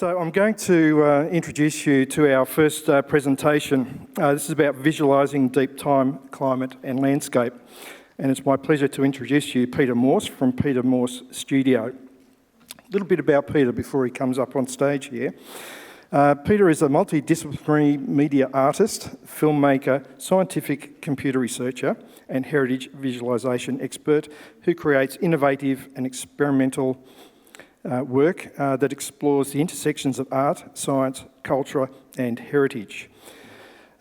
So I'm going to introduce you to our first presentation. This is about visualising deep time, climate and landscape. And it's my pleasure to introduce you Peter Morse from Peter Morse Studio. A little bit about Peter before he comes up on stage here. Peter is a multidisciplinary media artist, filmmaker, scientific computer researcher and heritage visualisation expert who creates innovative and experimental work that explores the intersections of art, science, culture and heritage.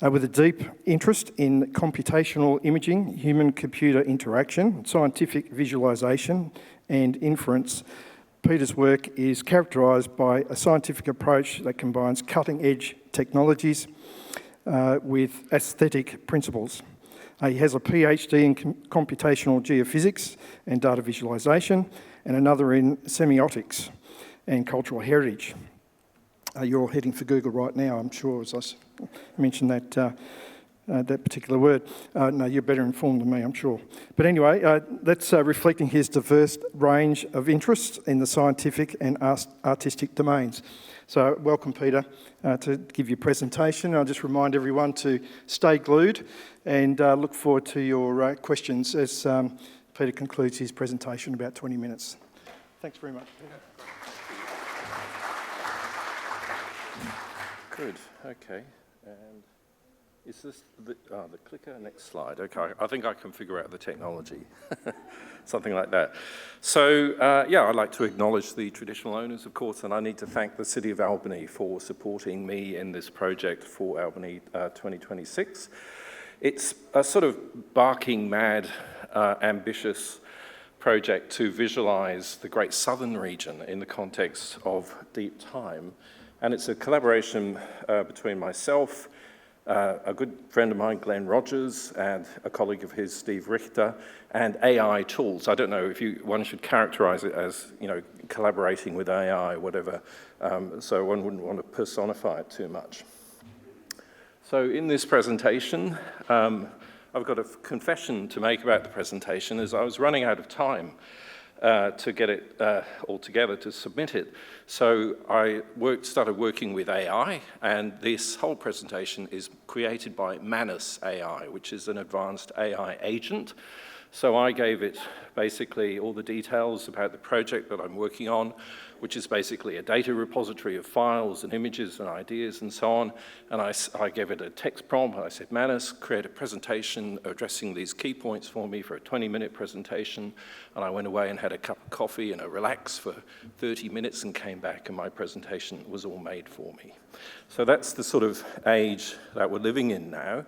With a deep interest in computational imaging, human-computer interaction, scientific visualisation and inference, Peter's work is characterised by a scientific approach that combines cutting-edge technologies with aesthetic principles. He has a PhD in computational geophysics and data visualisation, and another in semiotics and cultural heritage. You're all heading for Google right now, I'm sure, as I mentioned that particular word. No, you're better informed than me, I'm sure. But anyway, that's reflecting his diverse range of interests in the scientific and artistic domains. So welcome, Peter, to give your presentation. I'll just remind everyone to stay glued and look forward to your questions as Peter concludes his presentation in about 20 minutes. Thanks very much, Peter. Good, okay. And is this the clicker? Next slide. Okay, I think I can figure out the technology. Something like that. So, I'd like to acknowledge the traditional owners, of course, and I need to thank the City of Albany for supporting me in this project for Albany 2026. It's a sort of barking mad, ambitious project to visualise the Great Southern region in the context of deep time. And it's a collaboration between myself, a good friend of mine, Glenn Rogers, and a colleague of his, Steve Richter, and AI tools. I don't know if one should characterize it as, collaborating with AI, whatever, so one wouldn't want to personify it too much. So in this presentation, I've got a confession to make about the presentation, as I was running out of time to get it all together, to submit it. So I started working with AI, and this whole presentation is created by Manus AI, which is an advanced AI agent. So I gave it basically all the details about the project that I'm working on, which is basically a data repository of files and images and ideas and so on. And I gave it a text prompt. I said, Manus, create a presentation addressing these key points for me for a 20-minute presentation. And I went away and had a cup of coffee and a relax for 30 minutes and came back, and my presentation was all made for me. So that's the sort of age that we're living in now,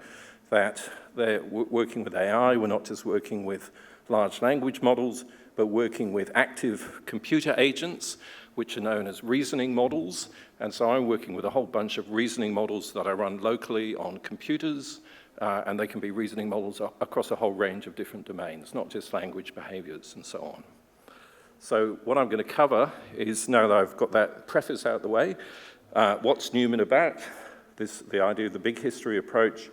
that they're working with AI. We're not just working with large language models, but working with active computer agents, which are known as reasoning models. And so I'm working with a whole bunch of reasoning models that I run locally on computers, and they can be reasoning models across a whole range of different domains, not just language behaviors and so on. So what I'm going to cover is, now that I've got that preface out of the way, what's Numen about, the idea of the big history approach,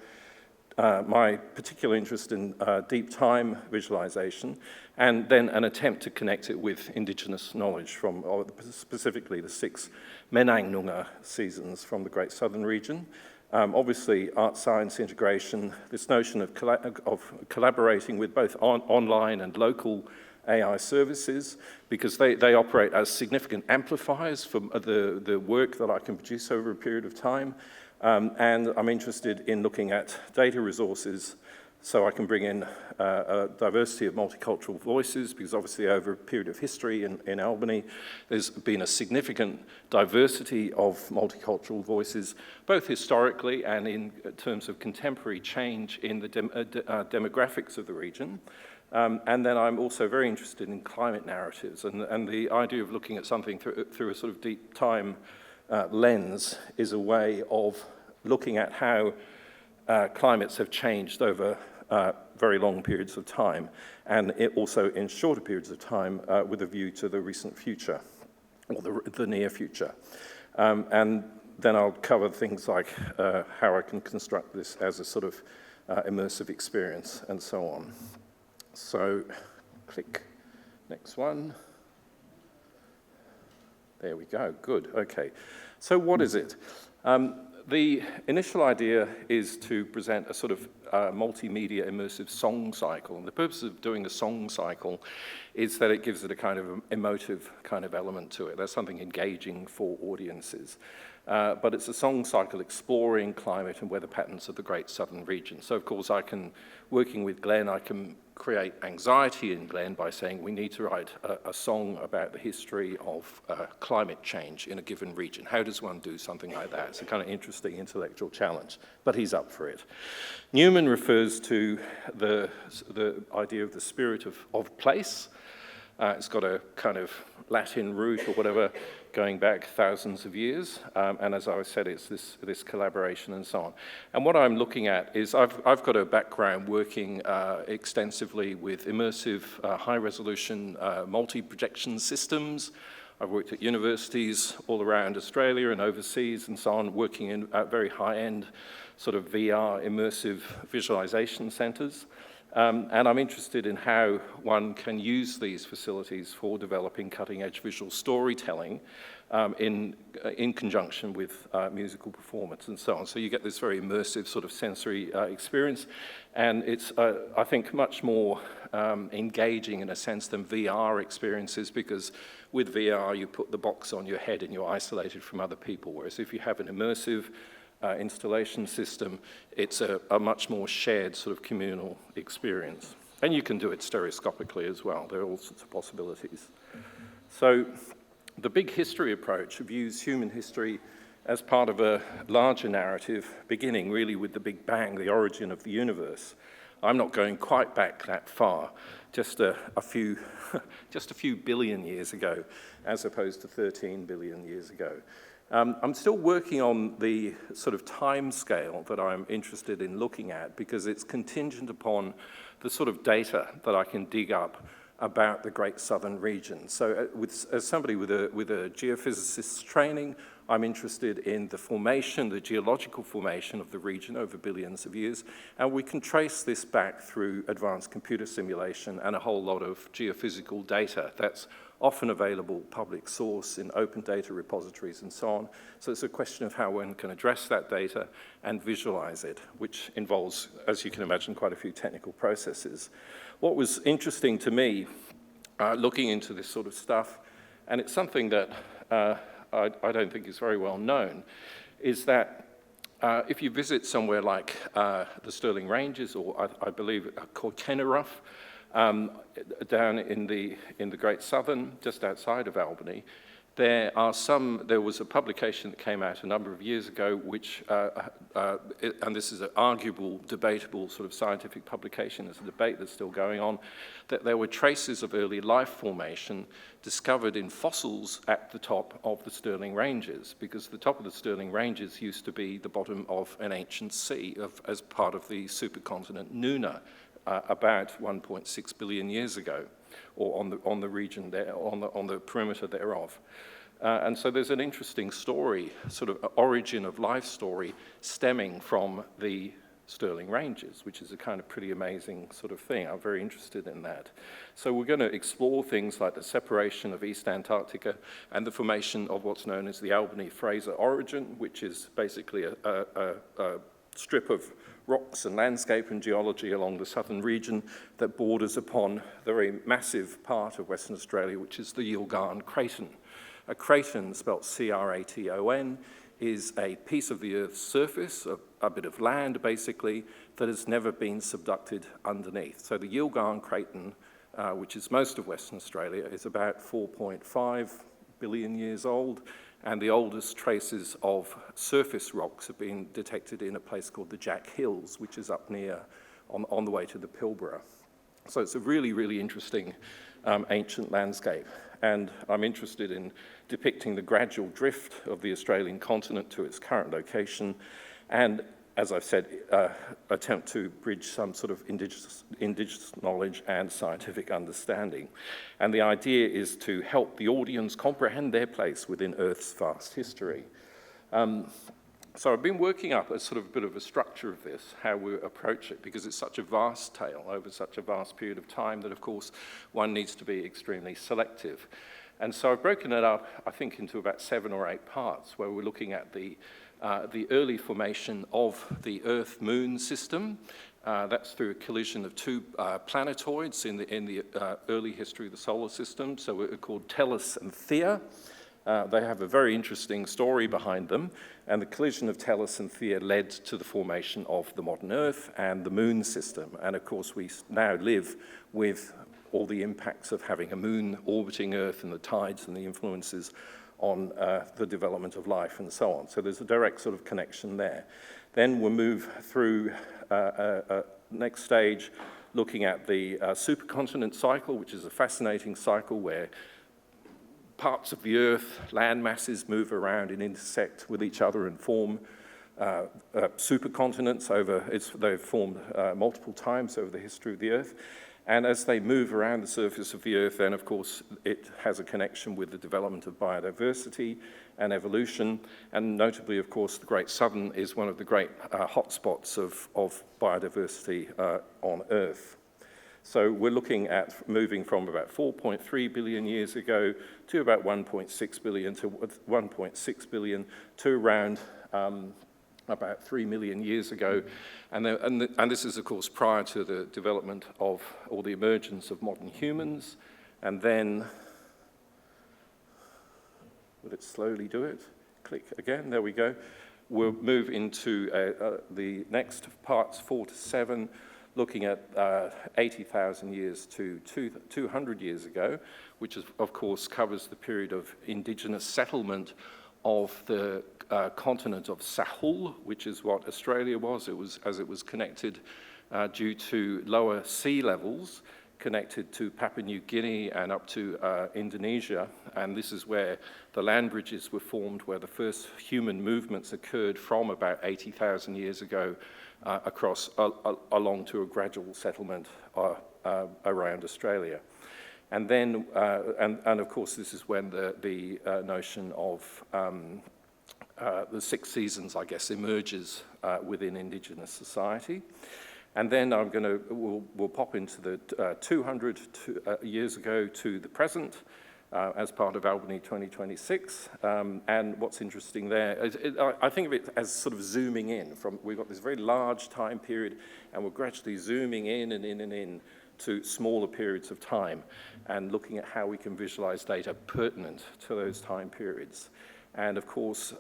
my particular interest in deep time visualization, and then an attempt to connect it with indigenous knowledge from specifically the 6 Menang-Noongar seasons from the Great Southern region. Obviously, art-science integration, this notion of collaborating with both online and local AI services, because they operate as significant amplifiers for the work that I can produce over a period of time. And I'm interested in looking at data resources so I can bring in a diversity of multicultural voices, because obviously over a period of history in Albany, there's been a significant diversity of multicultural voices, both historically and in terms of contemporary change in the demographics of the region. And then I'm also very interested in climate narratives, and the idea of looking at something through a sort of deep time lens is a way of looking at how climates have changed over very long periods of time, and also in shorter periods of time with a view to the recent future, or the near future. And then I'll cover things like how I can construct this as a sort of immersive experience and so on. So, click, next one. There we go, good, okay. So what is it? The initial idea is to present a sort of multimedia immersive song cycle. And the purpose of doing a song cycle is that it gives it a kind of emotive kind of element to it. There's something engaging for audiences. But it's a song cycle exploring climate and weather patterns of the Great Southern Region. So of course working with Glenn, I can create anxiety in Glenn by saying we need to write a song about the history of climate change in a given region. How does one do something like that? It's a kind of interesting intellectual challenge, but he's up for it. Numen refers to the idea of the spirit of place. It's got a kind of Latin root or whatever going back thousands of years, and as I said, it's this collaboration and so on. And what I'm looking at is I've got a background working extensively with immersive, high-resolution, multi-projection systems. I've worked at universities all around Australia and overseas and so on, working in very high-end sort of VR immersive visualization centers. And I'm interested in how one can use these facilities for developing cutting-edge visual storytelling in conjunction with musical performance and so on. So you get this very immersive sort of sensory experience, and it's, I think, much more engaging in a sense than VR experiences, because with VR you put the box on your head and you're isolated from other people, whereas if you have an immersive installation system, it's a much more shared sort of communal experience. And you can do it stereoscopically as well. There are all sorts of possibilities. So the big history approach views human history as part of a larger narrative, beginning really with the Big Bang, the origin of the universe. I'm not going quite back that far, just a few billion years ago, as opposed to 13 billion years ago. I'm still working on the sort of time scale that I'm interested in looking at, because it's contingent upon the sort of data that I can dig up about the Great Southern Region. So as somebody with a geophysicist's training, I'm interested in the formation, the geological formation of the region over billions of years, and we can trace this back through advanced computer simulation and a whole lot of geophysical data that's often available public source in open data repositories and so on. So it's a question of how one can address that data and visualize it, which involves, as you can imagine, quite a few technical processes. What was interesting to me, looking into this sort of stuff, and it's something that I don't think is very well known, is that if you visit somewhere like the Stirling Ranges, or I believe called Kenneruff, down in the Great Southern, just outside of Albany, there was a publication that came out a number of years ago, which, and this is an arguable, debatable sort of scientific publication, there's a debate that's still going on, that there were traces of early life formation discovered in fossils at the top of the Stirling Ranges, because the top of the Stirling Ranges used to be the bottom of an ancient sea as part of the supercontinent Numen, about 1.6 billion years ago, or on the region there, on the perimeter thereof. And so there's an interesting story, sort of origin of life story, stemming from the Stirling Ranges, which is a kind of pretty amazing sort of thing. I'm very interested in that. So we're going to explore things like the separation of East Antarctica and the formation of what's known as the Albany-Fraser origin, which is basically a strip of rocks and landscape and geology along the southern region that borders upon the very massive part of Western Australia, which is the Yilgarn Craton. A craton, spelt C-R-A-T-O-N, is a piece of the Earth's surface, a bit of land basically, that has never been subducted underneath. So the Yilgarn Craton, which is most of Western Australia, is about 4.5 billion years old, and the oldest traces of surface rocks have been detected in a place called the Jack Hills, which is up near, on the way to the Pilbara. So it's a really, really interesting ancient landscape. And I'm interested in depicting the gradual drift of the Australian continent to its current location, and, as I've said, attempt to bridge some sort of indigenous knowledge and scientific understanding. And the idea is to help the audience comprehend their place within Earth's vast history. So I've been working up a sort of bit of a structure of this, how we approach it, because it's such a vast tale over such a vast period of time that, of course, one needs to be extremely selective. And so I've broken it up, I think, into about 7 or 8 parts, where we're looking at the early formation of the Earth-Moon system. That's through a collision of 2 planetoids in the early history of the solar system. So we're called Tellus and Thea. They have a very interesting story behind them, and the collision of Tellus and Thea led to the formation of the modern Earth and the Moon system. And of course, we now live with all the impacts of having a moon orbiting Earth and the tides and the influences on the development of life and so on. So there's a direct sort of connection there. Then we'll move through next stage, looking at the supercontinent cycle, which is a fascinating cycle where parts of the Earth, land masses move around and intersect with each other and form supercontinents they've formed multiple times over the history of the Earth. And as they move around the surface of the Earth, then of course it has a connection with the development of biodiversity and evolution. And notably, of course, the Great Southern is one of the great hotspots of biodiversity on Earth. So we're looking at moving from about 4.3 billion years ago to about 1.6 billion to around about 3 million years ago. And this is, of course, prior to the development of, or the emergence of modern humans. And then, will it slowly do it? Click again, there we go. We'll move into the next parts, 4 to 7, looking at 80,000 years to 200 years ago, which is, of course covers the period of indigenous settlement of the continent of Sahul, which is what Australia was. It was connected due to lower sea levels, connected to Papua New Guinea and up to Indonesia. And this is where the land bridges were formed, where the first human movements occurred from about 80,000 years ago across along to a gradual settlement around Australia. And then, and of course, this is when the notion of the 6 seasons, I guess, emerges within indigenous society. And then we'll pop into the 200 years ago to the present as part of Albany 2026. And what's interesting there, I think of it as sort of zooming in from, we've got this very large time period and we're gradually zooming in and in and in to smaller periods of time and looking at how we can visualize data pertinent to those time periods. And of course,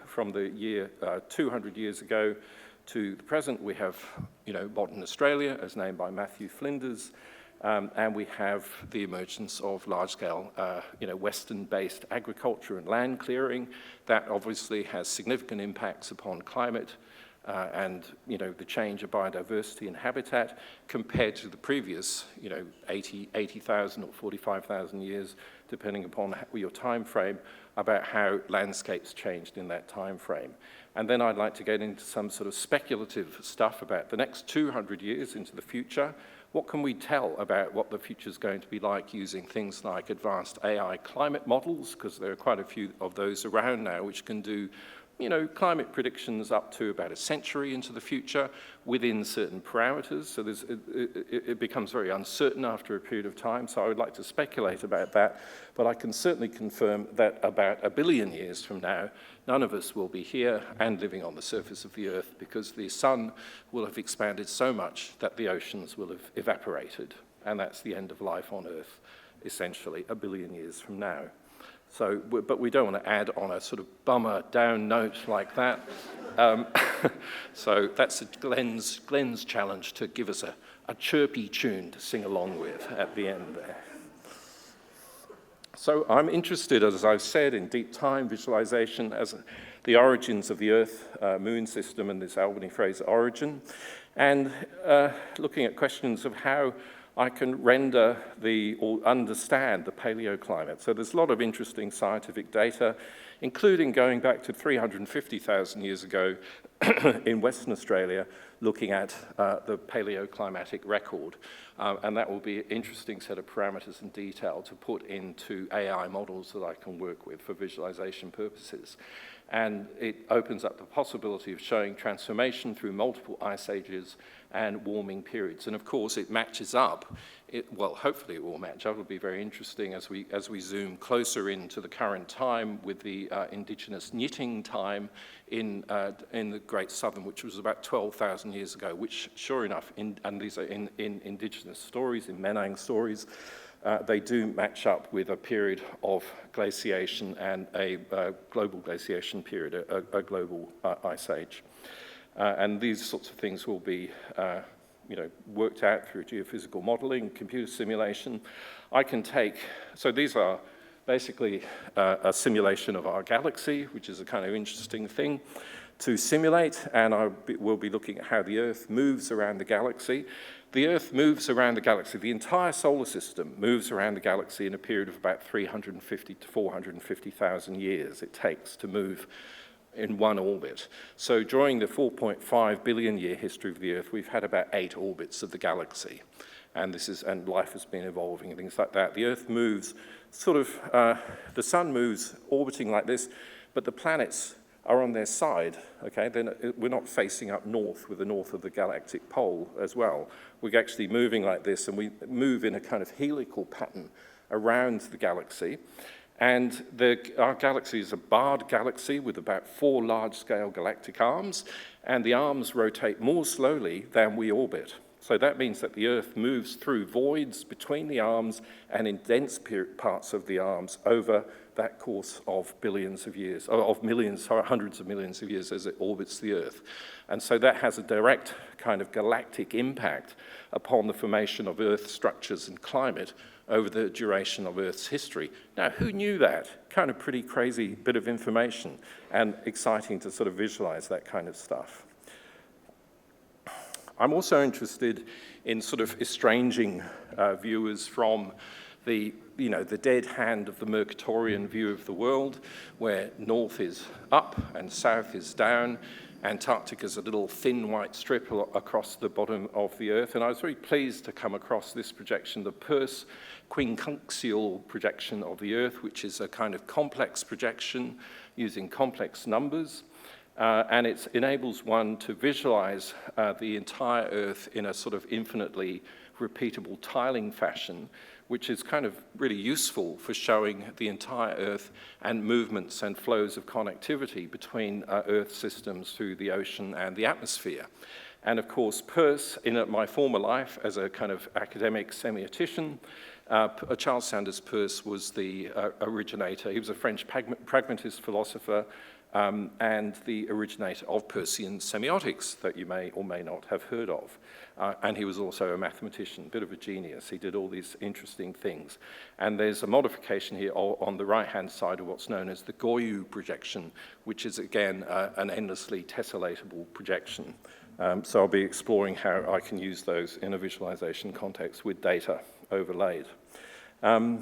from the year 200 years ago to the present, we have, modern Australia, as named by Matthew Flinders, and we have the emergence of large-scale, Western-based agriculture and land clearing. That obviously has significant impacts upon climate and, the change of biodiversity and habitat compared to the previous, 80,000 or 45,000 years, depending upon your time frame, about how landscapes changed in that time frame. And then I'd like to get into some sort of speculative stuff about the next 200 years into the future. What can we tell about what the future is going to be like using things like advanced AI climate models, because there are quite a few of those around now which can do climate predictions up to about a century into the future within certain parameters. So it becomes very uncertain after a period of time. So I would like to speculate about that. But I can certainly confirm that about 1 billion years from now, none of us will be here and living on the surface of the Earth because the sun will have expanded so much that the oceans will have evaporated. And that's the end of life on Earth, essentially, 1 billion years from now. So, but we don't want to add on a sort of bummer down note like that. So that's Glenn's challenge to give us a chirpy tune to sing along with at the end there. So I'm interested, as I've said, in deep time visualization as the origins of the Earth-Moon system and this Albany phrase origin, and looking at questions of how I can render or understand the paleoclimate. So there's a lot of interesting scientific data, including going back to 350,000 years ago in Western Australia looking at the paleoclimatic record. And that will be an interesting set of parameters and detail to put into AI models that I can work with for visualization purposes. And it opens up the possibility of showing transformation through multiple ice ages and warming periods. And of course, it matches up. Well, hopefully it will match up. It'll be very interesting as we zoom closer into the current time with the indigenous knitting time in the Great Southern, which was about 12,000 years ago, which, sure enough, and these are in indigenous stories, in Menang stories, they do match up with a period of glaciation and a global glaciation period, a global ice age. And these sorts of things will be worked out through geophysical modeling, computer simulation. So these are basically a simulation of our galaxy, which is a kind of interesting thing to simulate, and we'll be looking at how the Earth moves around the galaxy. The Earth moves around the galaxy. The entire solar system moves around the galaxy in a period of about 350 to 450,000 years it takes to move in one orbit. So during the 4.5 billion year history of the Earth, we've had about 8 orbits of the galaxy. And life has been evolving and things like that. The Earth moves the sun moves orbiting like this, but the planets are on their side, okay? We're not facing up north with the north of the galactic pole as well. We're actually moving like this, and we move in a kind of helical pattern around the galaxy. And our galaxy is a barred galaxy with about 4 large-scale galactic arms, and the arms rotate more slowly than we orbit. So that means that the Earth moves through voids between the arms and in dense parts of the arms over that course of billions of years, of millions, hundreds of millions of years as it orbits the Earth. And so that has a direct kind of galactic impact upon the formation of Earth structures and climate over the duration of Earth's history. Now, who knew that? Kind of pretty crazy bit of information, and exciting to sort of visualize that kind of stuff. I'm also interested in sort of estranging viewers from the dead hand of the Mercatorian view of the world, where north is up and south is down. Antarctica is a little thin white strip across the bottom of the Earth. And I was very pleased to come across this projection, the Peirce quincunxial projection of the Earth, which is a kind of complex projection using complex numbers. And it enables one to visualize the entire Earth in a sort of infinitely repeatable tiling fashion, which is kind of really useful for showing the entire Earth and movements and flows of connectivity between Earth systems through the ocean and the atmosphere. And of course, Peirce, in my former life as a kind of academic semiotician, Charles Sanders Peirce was the originator. He was a French pragmatist philosopher, and the originator of Peircean semiotics that you may or may not have heard of. And he was also a mathematician, a bit of a genius. He did all these interesting things. And there's a modification here on the right-hand side of what's known as the Goyu projection, which is, again, an endlessly tesselatable projection. So I'll be exploring how I can use those in a visualization context with data overlaid. I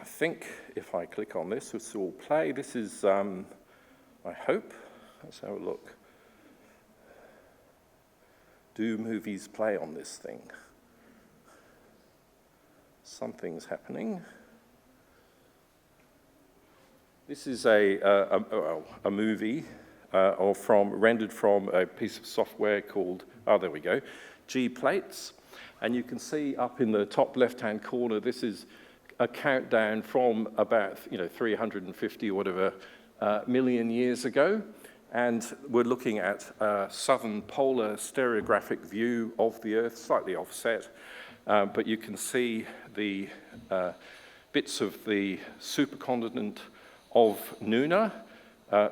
think if I click on this will play. This is... I hope. Let's have a look. Do movies play on this thing? Something's happening. This is a movie rendered from a piece of software called, there we go, G-Plates. And you can see up in the top left-hand corner, this is a countdown from about 350 or whatever million years ago, and we're looking at a southern polar stereographic view of the Earth, slightly offset, but you can see the bits of the supercontinent of Numen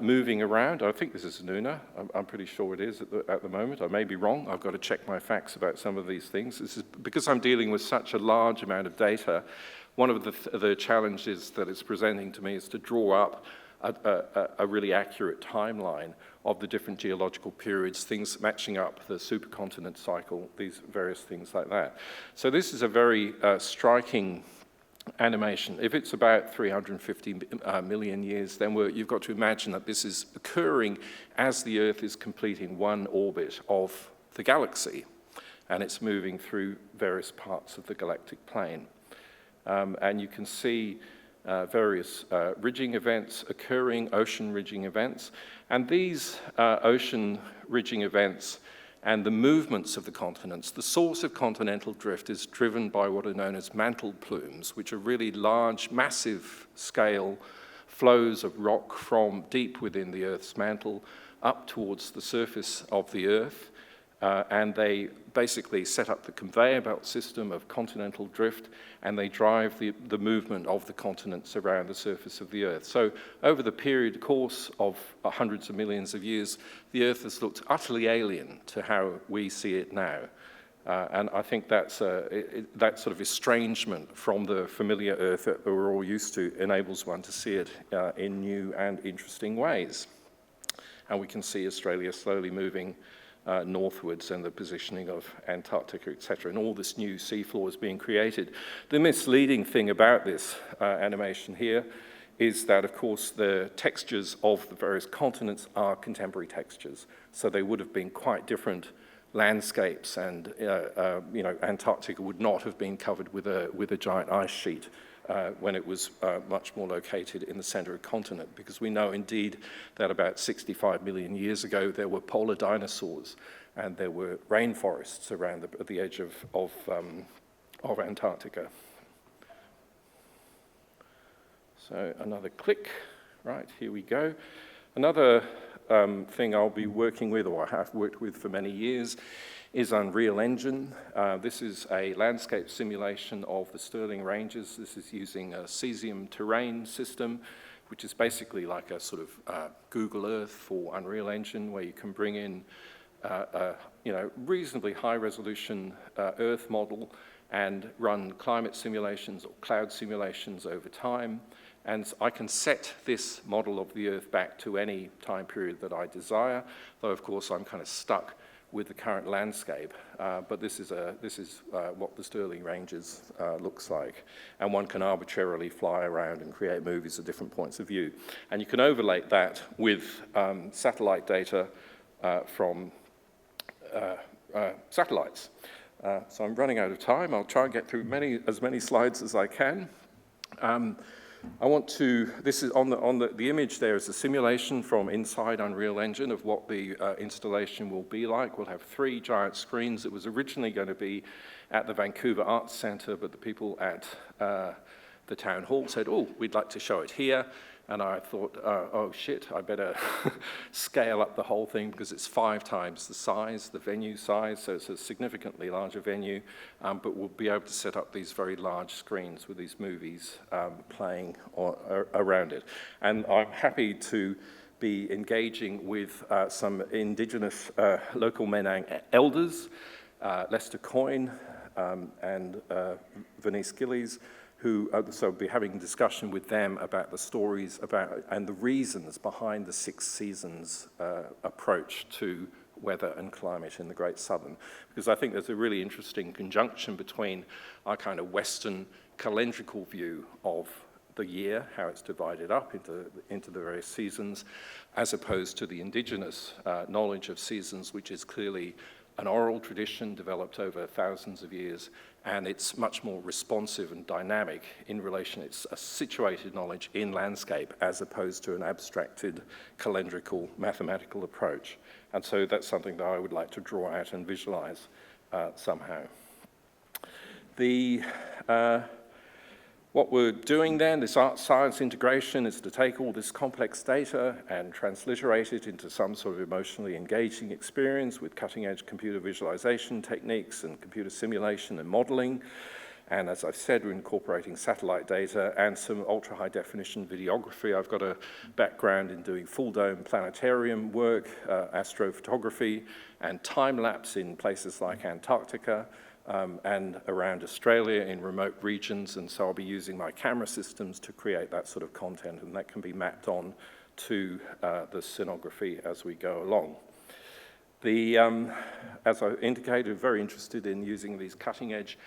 moving around. I think this is Numen. I'm pretty sure it is at the moment. I may be wrong. I've got to check my facts about some of these things. This is because I'm dealing with such a large amount of data. One of the challenges that it's presenting to me is to draw up a really accurate timeline of the different geological periods, things matching up the supercontinent cycle, these various things like that. So this is a very striking animation. If it's about 350 million years, then you've got to imagine that this is occurring as the Earth is completing one orbit of the galaxy, and it's moving through various parts of the galactic plane. And you can see various ridging events occurring, ocean ridging events, and these ocean ridging events and the movements of the continents, the source of continental drift is driven by what are known as mantle plumes, which are really large, massive scale flows of rock from deep within the Earth's mantle up towards the surface of the Earth. And they basically set up the conveyor belt system of continental drift, and they drive the movement of the continents around the surface of the Earth. So over the course of hundreds of millions of years, the Earth has looked utterly alien to how we see it now. And I think that sort of estrangement from the familiar Earth that we're all used to enables one to see it in new and interesting ways. And we can see Australia slowly moving northwards and the positioning of Antarctica, etc., and all this new seafloor is being created. The misleading thing about this animation here is that, of course, the textures of the various continents are contemporary textures, so they would have been quite different landscapes, and Antarctica would not have been covered with a giant ice sheet when it was much more located in the center of the continent, because we know indeed that about 65 million years ago there were polar dinosaurs and there were rainforests around the edge of Antarctica. So another click, right, here we go. Another thing I'll be working with, or I have worked with for many years, is Unreal Engine. This is a landscape simulation of the Stirling Ranges. This is using a cesium terrain system, which is basically like a sort of Google Earth for Unreal Engine, where you can bring in reasonably high-resolution Earth model and run climate simulations or cloud simulations over time. And I can set this model of the Earth back to any time period that I desire, though of course I'm kind of stuck with the current landscape. But this is what the Stirling Ranges looks like. And one can arbitrarily fly around and create movies at different points of view. And you can overlay that with satellite data from satellites. So I'm running out of time. I'll try and get through as many slides as I can. This is on the image there is a simulation from inside Unreal Engine of what the installation will be like. We'll have 3 giant screens. It was originally going to be at the Vancouver Arts Centre, but the people at the town hall said, oh, we'd like to show it here. And I thought, oh shit, I better scale up the whole thing because it's 5 times the size, the venue size, so it's a significantly larger venue, but we'll be able to set up these very large screens with these movies playing around it. And I'm happy to be engaging with some indigenous local Menang elders, Lester Coyne and Vernice Gillies, who so be having a discussion with them about the stories about and the reasons behind the 6 seasons approach to weather and climate in the Great Southern. Because I think there's a really interesting conjunction between our kind of Western calendrical view of the year, how it's divided up into the various seasons, as opposed to the indigenous knowledge of seasons, which is clearly an oral tradition developed over thousands of years, and it's much more responsive and dynamic in relation. It's a situated knowledge in landscape as opposed to an abstracted calendrical mathematical approach. And so that's something that I would like to draw out and visualize somehow. What we're doing then, this art-science integration, is to take all this complex data and transliterate it into some sort of emotionally engaging experience with cutting-edge computer visualization techniques and computer simulation and modeling. And as I've said, we're incorporating satellite data and some ultra-high definition videography. I've got a background in doing full-dome planetarium work, astrophotography, and time-lapse in places like Antarctica. And around Australia in remote regions, and so I'll be using my camera systems to create that sort of content, and that can be mapped on to the scenography as we go along. As I indicated, very interested in using these cutting-edge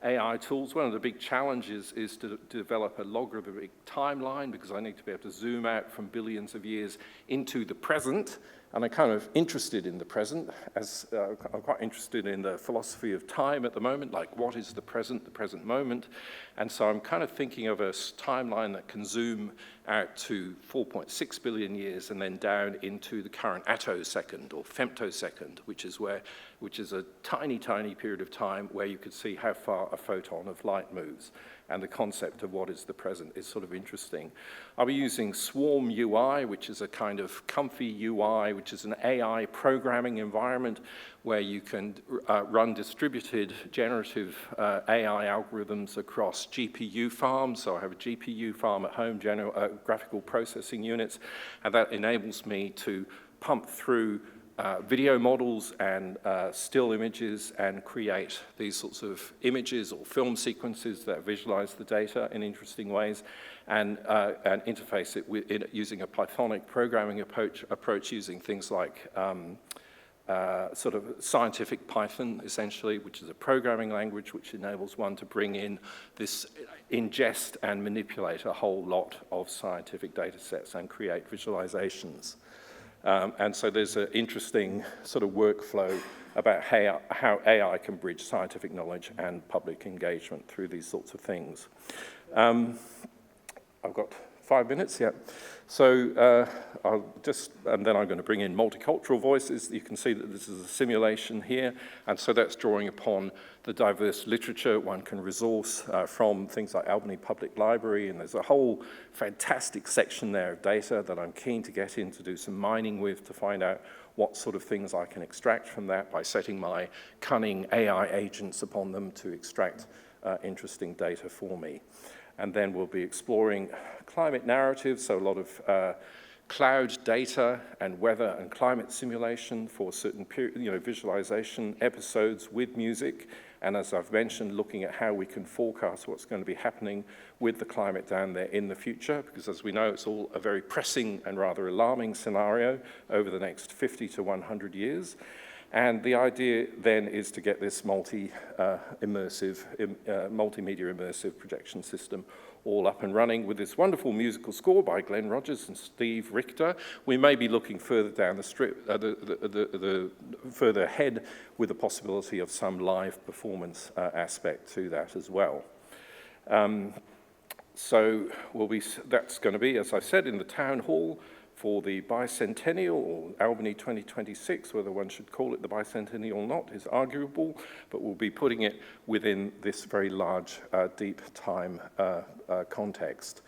AI tools. One of the big challenges is to develop a logarithmic timeline, because I need to be able to zoom out from billions of years into the present. And I'm kind of interested in the present, as I'm quite interested in the philosophy of time at the moment, like what is the present moment. And so I'm kind of thinking of a timeline that can zoom out to 4.6 billion years and then down into the current attosecond or femtosecond, which is a tiny, tiny period of time where you could see how far a photon of light moves. And the concept of what is the present is sort of interesting. I'll be using Swarm UI, which is a kind of comfy UI, which is an AI programming environment where you can run distributed generative AI algorithms across GPU farms. So I have a GPU farm at home, graphical processing units, and that enables me to pump through video models and still images and create these sorts of images or film sequences that visualize the data in interesting ways, and interface it with using a Pythonic programming approach using things like sort of scientific Python, essentially, which is a programming language which enables one to bring in this, ingest and manipulate a whole lot of scientific data sets and create visualizations. And so there's an interesting sort of workflow about how AI can bridge scientific knowledge and public engagement through these sorts of things. I've got 5 minutes, yeah. So and then I'm going to bring in multicultural voices. You can see that this is a simulation here, and so that's drawing upon the diverse literature one can resource from things like Albany Public Library, and there's a whole fantastic section there of data that I'm keen to get in to do some mining with to find out what sort of things I can extract from that by setting my cunning AI agents upon them to extract interesting data for me. And then we'll be exploring climate narratives, so a lot of cloud data and weather and climate simulation for certain visualization episodes with music. And as I've mentioned, looking at how we can forecast what's going to be happening with the climate down there in the future, because as we know, it's all a very pressing and rather alarming scenario over the next 50 to 100 years. And the idea then is to get this multimedia immersive projection system all up and running with this wonderful musical score by Glenn Rogers and Steve Richter. We may be looking further down the strip, further ahead with the possibility of some live performance aspect to that as well. So that's going to be, as I said, in the town hall for the bicentennial, or Albany 2026, whether one should call it the bicentennial or not is arguable, but we'll be putting it within this very large, deep time context.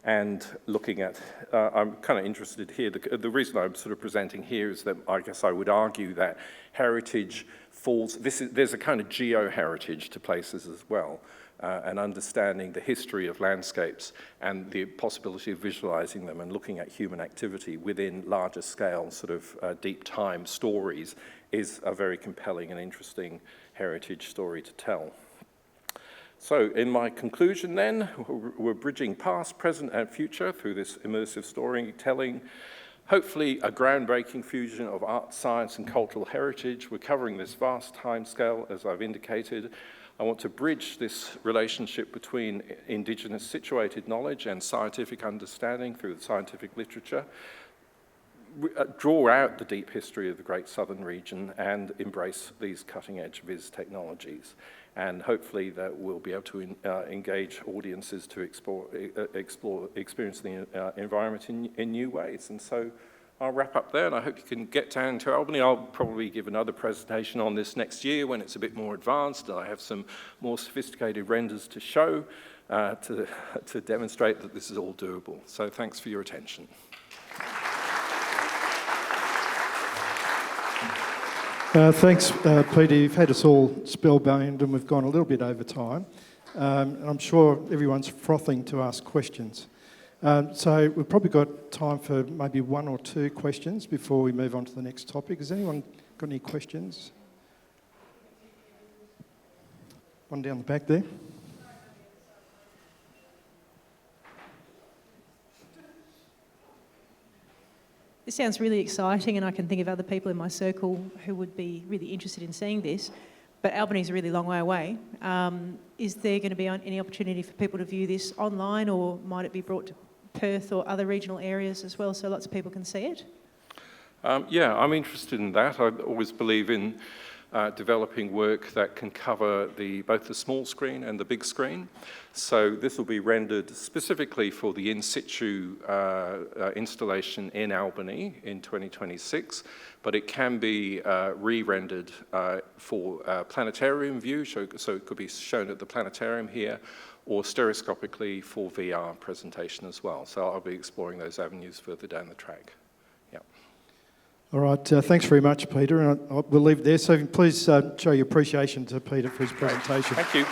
And looking at, I'm kind of interested here, the reason I'm sort of presenting here is that I guess I would argue that heritage falls, there's a kind of geo-heritage to places as well. And understanding the history of landscapes and the possibility of visualizing them and looking at human activity within larger scale sort of deep time stories is a very compelling and interesting heritage story to tell. So in my conclusion then, we're bridging past, present and future through this immersive storytelling. Hopefully a groundbreaking fusion of art, science and cultural heritage. We're covering this vast timescale, as I've indicated. I want to bridge this relationship between indigenous situated knowledge and scientific understanding through the scientific literature, draw out the deep history of the Great Southern region and embrace these cutting-edge viz technologies. And hopefully that we'll be able to engage audiences to experience the environment in new ways. And so I'll wrap up there, and I hope you can get down to Albany. I'll probably give another presentation on this next year when it's a bit more advanced, and I have some more sophisticated renders to show to demonstrate that this is all doable. So thanks for your attention. Thanks, Peter. You've had us all spellbound, and we've gone a little bit over time. And I'm sure everyone's frothing to ask questions. So we've probably got time for maybe 1 or 2 questions before we move on to the next topic. Has anyone got any questions? One down the back there. This sounds really exciting, and I can think of other people in my circle who would be really interested in seeing this. but Albany's a really long way away. Is there going to be any opportunity for people to view this online, or might it be brought to Perth or other regional areas as well so lots of people can see it? Yeah, I'm interested in that. I always believe in developing work that can cover both the small screen and the big screen. So this will be rendered specifically for the in situ installation in Albany in 2026, but it can be re-rendered for planetarium view, so it could be shown at the planetarium here, or stereoscopically for VR presentation as well. So I'll be exploring those avenues further down the track. Yeah. All right, thanks very much, Peter, and we'll leave it there. So please show your appreciation to Peter for his presentation. Thank you.